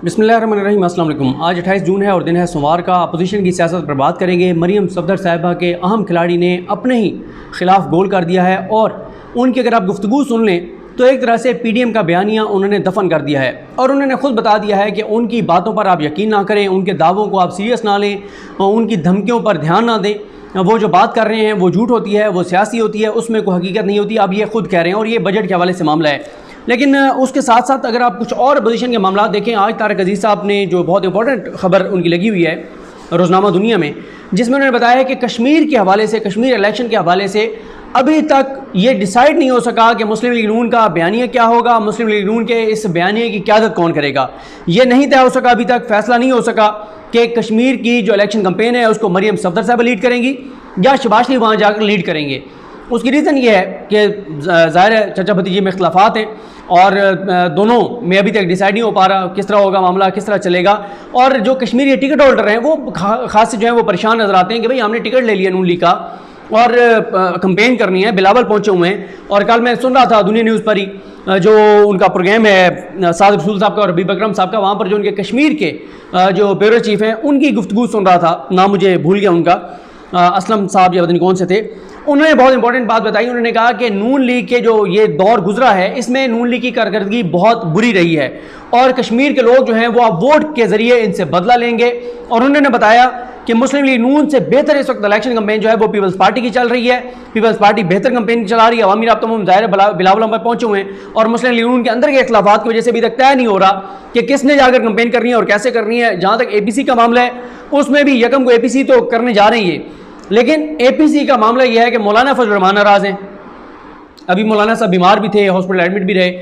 बिस्मिल्लाहिर्रहमानिर्रहीम, अस्सलाम वालेकुम। आज 28 जून है और दिन है सोमवार का। अपोजिशन की सियासत पर बात करेंगे। मरियम सफदर साहिबा के अहम खिलाड़ी ने अपने ही खिलाफ गोल कर दिया है और उनकी अगर आप गुफ्तगू सुन लें तो एक तरह से पीडीएम का बयानिया उन्होंने दफन कर दिया है और उन्होंने खुद बता दिया है कि उनकी बातों पर आप यकीन ना करें, उनके दावों को आप सीरियस ना लें, उनकी धमकियों पर ध्यान ना दें। वो जो बात कर रहे हैं वो झूठ होती है, वो सियासी होती है, उसमें कोई हकीकत नहीं होती। अब ये खुद कह रहे हैं और ये बजट के हवाले से मामला है। लेकिन उसके साथ साथ अगर आप कुछ और अपोजिशन के मामला देखें, आज तारिक अजीज़ साहब ने जो बहुत इंपॉर्टेंट खबर उनकी लगी हुई है रोज़नामा दुनिया में, जिसमें उन्होंने बताया है कि कश्मीर के हवाले से, कश्मीर इलेक्शन के हवाले से अभी तक ये डिसाइड नहीं हो सका कि मुस्लिम लीग नून का बयानिया क्या होगा, मुस्लिम लीग नून के इस बयानिया की क़यादत कौन करेगा। ये नहीं तय हो सका, अभी तक फैसला नहीं हो सका कि कश्मीर की जो इलेक्शन कैंपेन है उसको मरियम सफदर साहब लीड करेंगी या शहबाज शरीफ वहाँ जाकर लीड करेंगे। उसकी रीज़न ये है कि ज़ाहिर है चचा भतीजे में इख्तलाफात हैं और दोनों में अभी तक डिसाइड नहीं हो पा रहा किस तरह होगा मामला, किस तरह चलेगा। और जो कश्मीरी टिकट होल्डर हैं वो खास से जो है वो परेशान नजर आते हैं कि भाई हमने टिकट ले लिया नून लीग का और कंपेन करनी है। बिलावल पहुंचे हुए हैं और कल मैं सुन रहा था दुनिया न्यूज़ पर ही जो उनका प्रोग्राम है साद रसूल साहब का और हबीब अकरम साहब का, वहाँ पर जो उनके कश्मीर के जो ब्यूरो चीफ हैं उनकी गुफ्तगू सुन रहा था, नाम मुझे भूल गया उनका, असलम साहब या पता नहीं कौन से थे। उन्होंने बहुत इंपॉर्टेंट बात बताई। उन्होंने कहा कि नून लीग के जो ये दौर गुजरा है इसमें नून लीग की कारकर्दगी बहुत बुरी रही है और कश्मीर के लोग जो हैं वो अब वोट के ज़रिए इनसे बदला लेंगे। और उन्होंने बताया कि मुस्लिम लीग नून से बेहतर इस वक्त इलेक्शन कैंपेन जो है वो पीपल्स पार्टी की चल रही है। पीपल्स पार्टी बेहतर कैंपेन चला रही है। अवामी राब्ता में ज़ाहिर बिलावल पर पहुंचे हुए हैं और मुस्लिम लीग नून के अंदर के इख्तलाफात की वजह से अभी तक तय नहीं हो रहा कि किसने जाकर कैंपेन करनी है और कैसे करनी है। जहाँ तक APC का मामला है उसमें भी यकम को APC तो करने जा रही है, लेकिन APC का मामला यह है कि मौलाना फजल रहमान नाराज़ हैं। अभी मौलाना साहब बीमार भी थे, हॉस्पिटल एडमिट भी रहे।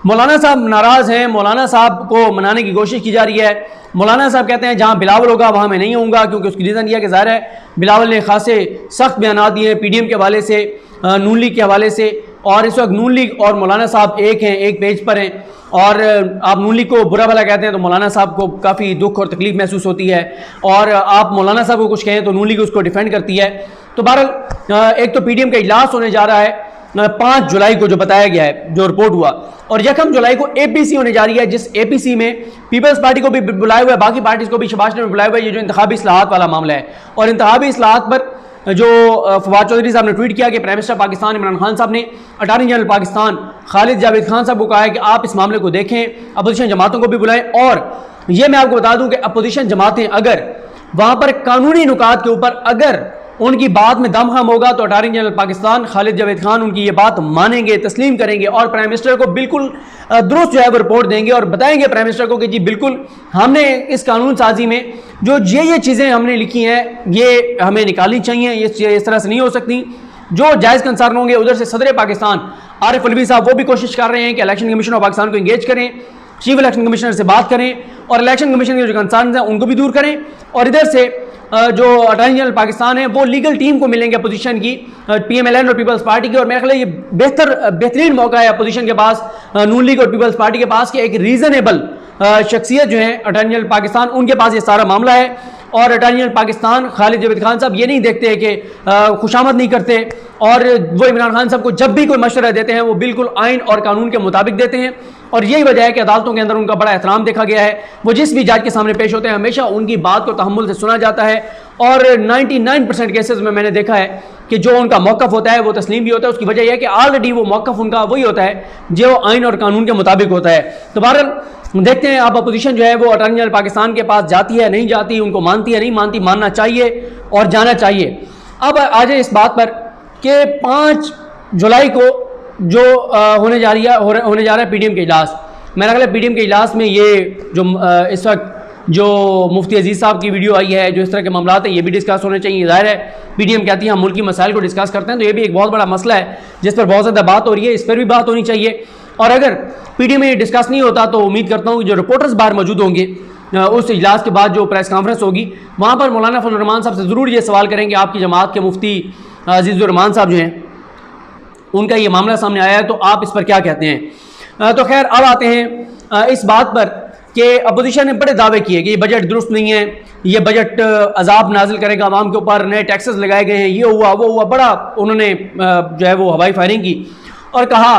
मौलाना साहब नाराज़ हैं, मौलाना साहब को मनाने की कोशिश की जा रही है। मौलाना साहब कहते हैं जहाँ बिलावल होगा वहाँ मैं नहीं होऊंगा, क्योंकि उसकी रीज़न यह है कि ज़ाहिर है बिलावल ने खासे सख्त बयान दिए हैं PDM के हवाले से, नून लीग के हवाले से। और इस वक्त नून लीग और मौलाना साहब एक हैं, एक पेज पर हैं। और आप नून लीग को बुरा भला कहते हैं तो मौलाना साहब को काफ़ी दुख और तकलीफ महसूस होती है, और आप मौलाना साहब को कुछ कहें तो नून लीग उसको डिफेंड करती है। तो बहरहाल एक तो PDM का इजलास होने जा रहा है 5 जुलाई को, जो बताया गया है, जो रिपोर्ट हुआ, और 1 जुलाई को APC होने जा रही है, जिस APC में पीपल्स पार्टी को भी बुलाया हुआ है, बाकी पार्टीज को भी शहबाज ने बुलाया हुआ है। ये जो इंतखाबी इस्लाहात वाला मामला है, और इंतखाबी इस्लाहात पर जो फवाद चौधरी साहब ने ट्वीट किया कि प्राइम मिनिस्टर पाकिस्तान इमरान खान साहब ने अटॉर्नी जनरल पाकिस्तान खालिद जावेद खान साहब को कहा है कि आप इस मामले को देखें, अपोजिशन जमातों को भी बुलाएं। और ये मैं आपको बता दूं कि अपोजिशन जमातें अगर वहाँ पर कानूनी नुकात के ऊपर अगर उनकी बात में दम हम होगा तो अटॉर्नी जनरल पाकिस्तान खालिद जावेद खान उनकी ये बात मानेंगे, तस्लीम करेंगे और प्राइम मिनिस्टर को बिल्कुल दुरुस्त जो है वो रिपोर्ट देंगे और बताएंगे प्राइम मिनिस्टर को कि जी बिल्कुल हमने इस कानून साजी में जो ये चीज़ें हमने लिखी हैं ये हमें निकालनी चाहिए, ये इस तरह से नहीं हो सकती। जो जायज़ कंसर्न होंगे उधर से सदर पाकिस्तान आरिफ अलवी साहब वो भी कोशिश कर रहे हैं कि इलेक्शन कमीशन ऑफ पाकिस्तान को इंगेज करें, चीफ इलेक्शन कमिश्नर से बात करें और इलेक्शन कमीशन के जो कंसर्न हैं उनको भी दूर करें। और इधर से जो अटॉर्नी जनरल पाकिस्तान है वो लीगल टीम को मिलेंगे अपोजिशन की, PMLN और पीपल्स पार्टी की। और मेरे ख्याल ये बेहतरीन मौका है अपोजिशन के पास, नून लीग और पीपल्स पार्टी के पास, कि एक रीजनेबल शख्सियत जो है अटॉर्नी जनरल पाकिस्तान, उनके पास ये सारा मामला है। और अटॉर्नी जनरल पाकिस्तान खालिद जावेद खान साहब ये नहीं देखते कि खुशामद नहीं करते, और वो इमरान खान साहब को जब भी कोई मशवरा देते हैं वो बिल्कुल आइन और कानून के मुताबिक देते हैं। और यही वजह है कि अदालतों के अंदर उनका बड़ा एहतराम देखा गया है। वो जिस भी जज के सामने पेश होते हैं हमेशा उनकी बात को तहम्मुल से सुना जाता है, और 99% केसेस में मैंने देखा है कि जो उनका मौक़िफ़ होता है वो तस्लीम भी होता है। उसकी वजह यह है कि ऑलरेडी वो मौक़िफ़ उनका वही होता है जो आइन और कानून के मुताबिक होता है। तो बहरहाल देखते हैं अब अपोजिशन जो है वो अटॉर्नी जनरल पाकिस्तान के पास जाती है नहीं जाती, उनको मानती है नहीं मानती, मानना चाहिए और जाना चाहिए। अब आ जाए इस बात पर कि 5 जुलाई को जो होने जा रहा है PDM के इजलास। मेरा ख्याल है PDM के इजलास में ये जो इस वक्त जो मुफ्ती अजीज़ साहब की वीडियो आई है, जो इस तरह के मामला हैं ये भी डिस्कस होने चाहिए। ज़ाहिर है PDM कहती है हम मुल्की मसाइल को डिस्कस करते हैं, तो ये भी एक बहुत बड़ा मसला है जिस पर बहुत ज़्यादा बात हो रही है, इस पर भी बात होनी चाहिए। और अगर PDM में डिस्कस नहीं होता तो उम्मीद करता हूँ कि जो रिपोर्टर्स बाहर मौजूद होंगे उस इजलास के बाद जो प्रेस कॉन्फ्रेंस होगी वहाँ पर मौलाना फजल रहमान साहब से ज़रूर ये सवाल करेंगे, आपकी जमात के मुफ्ती अजीज़ुर रहमान साहब जो हैं उनका ये मामला सामने आया है तो आप इस पर क्या कहते हैं। तो खैर अब आते हैं इस बात पर कि अपोजिशन ने बड़े दावे किए कि ये बजट दुरुस्त नहीं है, ये बजट अजाब नाजिल करेगा आवाम के ऊपर, नए टैक्सेस लगाए गए हैं, ये हुआ वो हुआ, बड़ा उन्होंने जो है वो हवाई फायरिंग की और कहा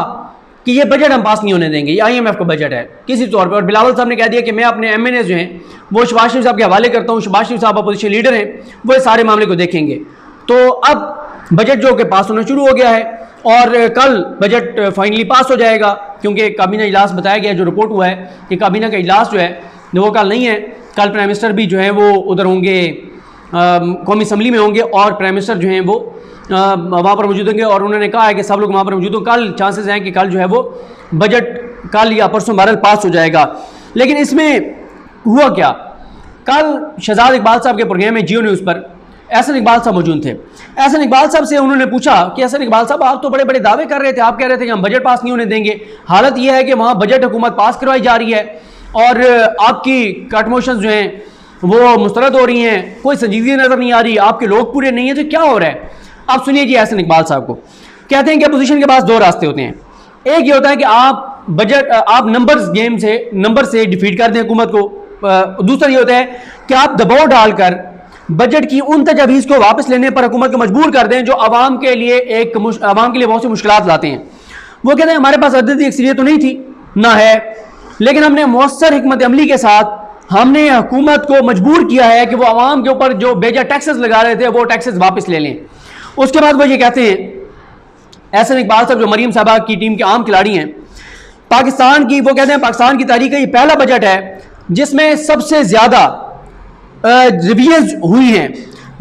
कि ये बजट हम पास नहीं होने देंगे, ये IMF का बजट है किसी तौर पर। और बिलावल साहब ने कह दिया कि मैं अपने MNA जो हैं वो शहबाज शरीफ साहब के हवाले करता हूँ, शहबाज शरीफ साहब अपोजिशन लीडर हैं, वो इस सारे मामले को देखेंगे। तो अब बजट जो कि पास होना शुरू हो गया है और कल बजट फाइनली पास हो जाएगा, क्योंकि काबीना इजलास बताया गया, जो रिपोर्ट हुआ है कि काबीना का इजलास जो है वो कल नहीं है। कल प्राइम मिनिस्टर भी जो है वो उधर होंगे, कौमी असम्बली में होंगे, और प्राइम मिनिस्टर जो हैं वो वहाँ पर मौजूद होंगे, और उन्होंने कहा है कि सब लोग वहाँ पर मौजूद हों। कल चांसेस हैं कि कल जो है वो बजट कल या परसों बहरहाल पास हो जाएगा। लेकिन इसमें हुआ क्या, कल शहजाद इकबाल साहब के प्रोग्राम में जियो न्यूज़ पर एहसन इकबाल साहब मौजूद थे। एहसन इकबाल साहब से उन्होंने पूछा कि एहसन इकबाल साहब, आप तो बड़े बड़े दावे कर रहे थे, आप कह रहे थे कि हम बजट पास नहीं होने देंगे, हालत यह है कि वहाँ बजट हुकूमत पास करवाई जा रही है और आपकी कट मोशंस जो हैं वो मुस्तरद हो रही हैं, कोई संजीदगी नज़र नहीं आ रही, आपके लोग पूरे नहीं हैं, तो क्या हो रहा है। आप सुनिए जी एहसन इकबाल साहब को। कहते हैं कि अपोजिशन के पास दो रास्ते होते हैं, एक ये होता है कि आप बजट आप नंबर्स गेम से नंबर से डिफीट कर दें हुकूमत को, दूसरा ये होता है कि आप दबाव डालकर बजट की उन तजावीज़ को वापस लेने पर हुकूमत को मजबूर कर दें जो आवाम के लिए बहुत सी मुश्किलात लाते हैं। वो कहते हैं हमारे पास अददी अक्सरियत तो नहीं थी ना है, लेकिन हमने मौसर हिकमत अमली के साथ हमने हुकूमत को मजबूर किया है कि वो आवाम के ऊपर जो बेजा टैक्सेस लगा रहे थे वो टैक्सेस वापस ले लें। उसके बाद वो ये कहते हैं एहसन इकबाल साहब, जो मरीम साहबा की टीम के आम खिलाड़ी हैं, पाकिस्तान की, वो कहते हैं पाकिस्तान की तारीख का ये पहला बजट है जिसमें सबसे ज़्यादा रिव्यूज हुई हैं।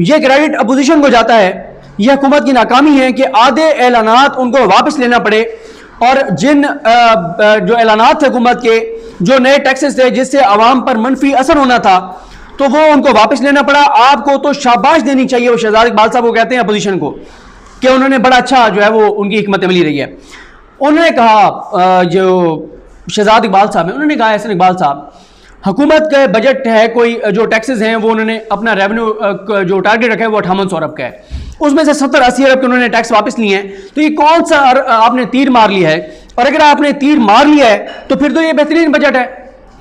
यह क्रेडिट अपोजिशन को जाता है। यह हुकूमत की नाकामी है कि आधे ऐलानात उनको वापस लेना पड़े, और जिन जो ऐलानात थे हुकूमत के, जो नए टैक्सेस थे जिससे आवाम पर मनफी असर होना था, तो वो उनको वापस लेना पड़ा। आपको तो शाबाश देनी चाहिए वो शहजाद इकबाल साहब को कहते हैं अपोजिशन को, कि उन्होंने बड़ा अच्छा जो है वो उनकी हिकमत अमली रही है। उन्होंने कहा, जो शहजाद इकबाल साहब हैं, उन्होंने कहा एहसन इकबाल साहब, हुकूमत का बजट है, कोई जो टैक्सेस हैं वो उन्होंने अपना रेवेन्यू जो टारगेट रखा है वो 5800 अरब का है, उसमें से 70-80 अरब के उन्होंने टैक्स वापस लिए हैं। तो ये कौन सा आपने तीर मार लिया है? और अगर आपने तीर मार लिया है तो फिर तो ये बेहतरीन बजट है,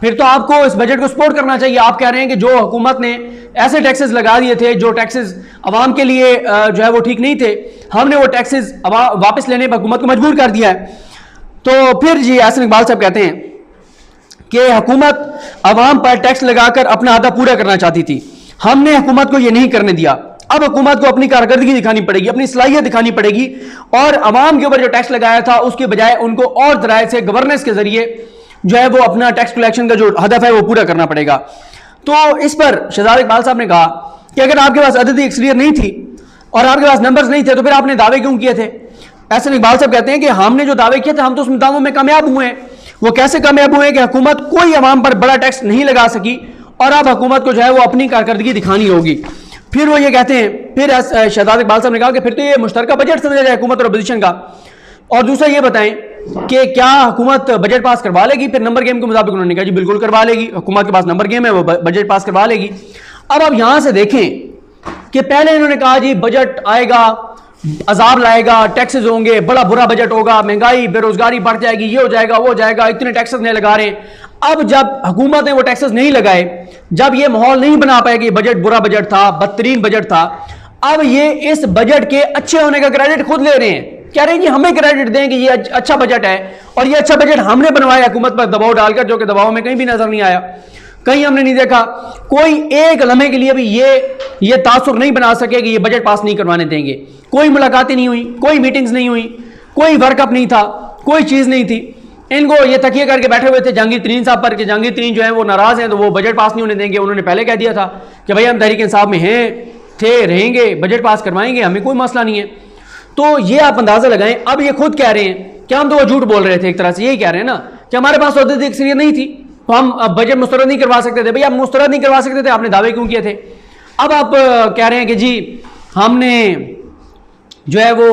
फिर तो आपको इस बजट को सपोर्ट करना चाहिए। आप कह रहे हैं कि जो हुकूमत ने ऐसे टैक्सेस लगा दिए थे जो टैक्सेस आवाम के लिए जो है वो ठीक नहीं थे, हमने वो टैक्सेस वापस लेने पर हुकूमत को मजबूर कर दिया है। तो फिर जी एहसन इकबाल साहब कहते हैं कि हुकूमत आवाम पर टैक्स लगाकर अपना अहदा पूरा करना चाहती थी, हमने हुकूमत को यह नहीं करने दिया। अब हुकूमत को अपनी कारकर्दगी दिखानी पड़ेगी, अपनी सलाहियत दिखानी पड़ेगी, और आवाम के ऊपर जो टैक्स लगाया था उसके बजाय उनको और जराए से गवर्नेंस के जरिए जो है वो अपना टैक्स कलेक्शन का जो हदफ है वो पूरा करना पड़ेगा। तो इस पर शहजाद इकबाल साहब ने कहा कि अगर आपके पास अददी अक्सरियत नहीं थी और आपके पास नंबर्स नहीं थे तो फिर आपने दावे क्यों किए थे? एहसन इकबाल साहब कहते हैं कि हमने जो दावे किए थे हम तो उस दावों में कामयाब हुए हैं। वो कैसे कामयाब हुए कि हुकूमत कोई आवाम पर बड़ा टैक्स नहीं लगा सकी, और अब हुकूमत को जो है वो अपनी कारकर्दगी दिखानी होगी। फिर वो ये कहते हैं, फिर शहजाद इकबाल साहब ने कहा कि फिर तो ये मुश्तरका बजट समझा जाए हुकूमत और अपोजिशन का। और दूसरा ये बताएं कि क्या हुकूमत बजट पास करवा लेगी? फिर नंबर गेम के मुताबिक उन्होंने कहा जी बिल्कुल करवा लेगी, हुकूमत के पास नंबर गेम है, वो बजट पास करवा लेगी। अब आप यहां से देखें कि पहले इन्होंने कहा जी बजट आएगा, अजाब लाएगा, टैक्सेस होंगे, बड़ा बुरा बजट होगा, महंगाई बेरोजगारी बढ़ जाएगी, ये हो जाएगा वो हो जाएगा, इतने टैक्सेस नहीं लगा रहे हैं। अब जब हुकूमत ने वो टैक्सेस नहीं लगाए, जब ये माहौल नहीं बना पाए कि बजट बुरा बजट था, बदतरीन बजट था, अब ये इस बजट के अच्छे होने का क्रेडिट खुद ले रहे हैं, कह रहे हैं कि हमें क्रेडिट दें कि ये अच्छा बजट है और ये अच्छा बजट हमने बनवाया हुकूमत पर दबाव डालकर, जो कि दबाव में कहीं भी नजर नहीं आया, कहीं हमने नहीं देखा। कोई एक लम्हे के लिए भी ये तासुर नहीं बना सके कि ये बजट पास नहीं करवाने देंगे। कोई मुलाकातें नहीं हुई, कोई मीटिंग्स नहीं हुई, कोई वर्कअप नहीं था, कोई चीज़ नहीं थी। इनको ये तकिए करके बैठे हुए थे जहांगीर तरीन साहब पर कि जहांगीर तरीन जो है वो नाराज़ हैं तो वो बजट पास नहीं होने देंगे। उन्होंने पहले कह दिया था कि भाई हम तहरीक इंसाफ में हैं, थे, रहेंगे, बजट पास करवाएंगे, हमें कोई मसला नहीं है। तो ये आप अंदाज़ा लगाएं, अब ये खुद कह रहे हैं कि हम तो वो झूठ बोल रहे थे, एक तरह से यही कह रहे हैं ना कि हमारे पास अददी अक्सरियत नहीं थी तो हम बजट मुस्तरद नहीं करवा सकते थे। भैया आप मुस्तरद नहीं करवा सकते थे, आपने दावे क्यों किए थे? अब आप कह रहे हैं कि जी हमने जो है वो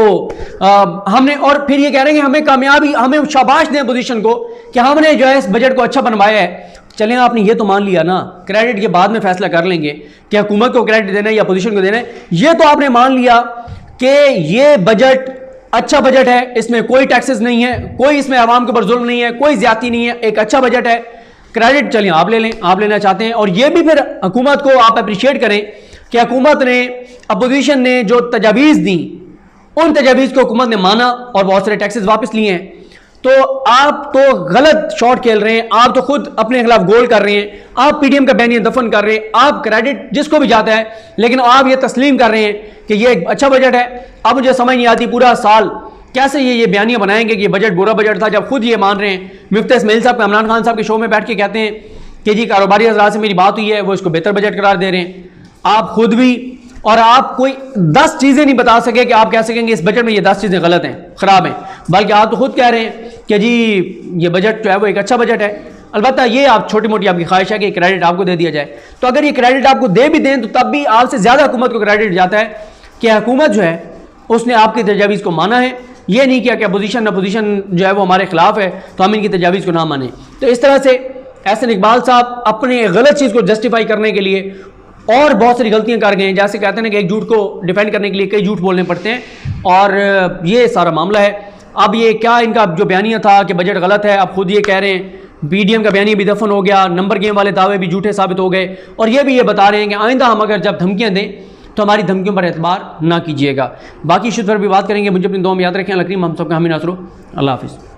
हमने, और फिर ये कह रहे हैं कि हमें कामयाबी, हमें शाबाश दें पोजीशन को कि हमने जो है इस बजट को अच्छा बनवाया है। चलें, आपने ये तो मान लिया ना, क्रेडिट के बाद में फैसला कर लेंगे कि हुकूमत को क्रेडिट देना है या पोजीशन को देना है। ये तो आपने मान लिया कि ये बजट अच्छा बजट है, इसमें कोई टैक्सेस नहीं है, कोई इसमें आवाम के ऊपर जुल्म नहीं है, कोई ज्यादती नहीं है, एक अच्छा बजट है। क्रेडिट चलिए आप ले लें, आप लेना चाहते हैं, और ये भी फिर हुकूमत को आप अप्रिशिएट करें कि हुकूमत ने, अपोजिशन ने जो तजावीज़ दी उन तजावीज़ को हुकूमत ने माना और बहुत सारे टैक्सेस वापस लिए हैं। तो आप तो गलत शॉट खेल रहे हैं, आप तो खुद अपने खिलाफ गोल कर रहे हैं, आप पीडीएम का बैनिया दफन कर रहे हैं, आप क्रेडिट जिसको भी जाता है, लेकिन आप ये तस्लीम कर रहे हैं कि ये एक अच्छा बजट है। अब मुझे समझ नहीं आती पूरा साल कैसे ये बयानियां बनाएंगे कि ये बजट बुरा बजट था, जब खुद ये मान रहे हैं। मुफ्ती इस्माइल साहब इमरान खान साहब के शो में बैठ के कहते हैं कि जी कारोबारी हज़रात से मेरी बात हुई है, वो इसको बेहतर बजट करार दे रहे हैं। आप खुद भी और आप कोई 10 चीज़ें नहीं बता सके कि आप कह सकेंगे इस बजट में ये 10 चीज़ें गलत हैं, ख़राब हैं, बल्कि आप तो खुद कह रहे हैं कि जी ये बजट जो है वो एक अच्छा बजट है। अलबत्ता ये आप छोटी मोटी आपकी ख्वाहिश है कि क्रेडिट आपको दे दिया जाए, तो अगर ये क्रेडिट आपको दे भी दें तो तब भी आपसे ज़्यादा हुकूमत को क्रेडिट जाता है कि हुकूमत जो है उसने आपकी तजावीज़ को माना है, ये नहीं किया कि अपोजिशन जो है वो हमारे खिलाफ है तो हम इनकी तजावीज़ को ना माने। तो इस तरह से एहसन इकबाल साहब अपने गलत चीज़ को जस्टिफाई करने के लिए और बहुत सारी गलतियां कर गए हैं। जैसे कहते हैं ना कि एक झूठ को डिफेंड करने के लिए कई झूठ बोलने पड़ते हैं, और ये सारा मामला है। अब ये क्या इनका जो बयानिया था कि बजट गलत है, अब खुद ये कह रहे हैं पीडीएम का बयानिया भी दफन हो गया, नंबर गेम वाले दावे भी झूठे साबित हो गए, और ये भी ये बता रहे हैं कि आइंदा हम अगर जब धमकियां दें तो हमारी धमकियों पर एतबार ना कीजिएगा। बाकी इश्यूज़ पर भी बात करेंगे। मुझे अपनी दुआ में याद रखें। अल्लाह करीम हम सबका हमें नासरो। अल्लाह हाफिज़।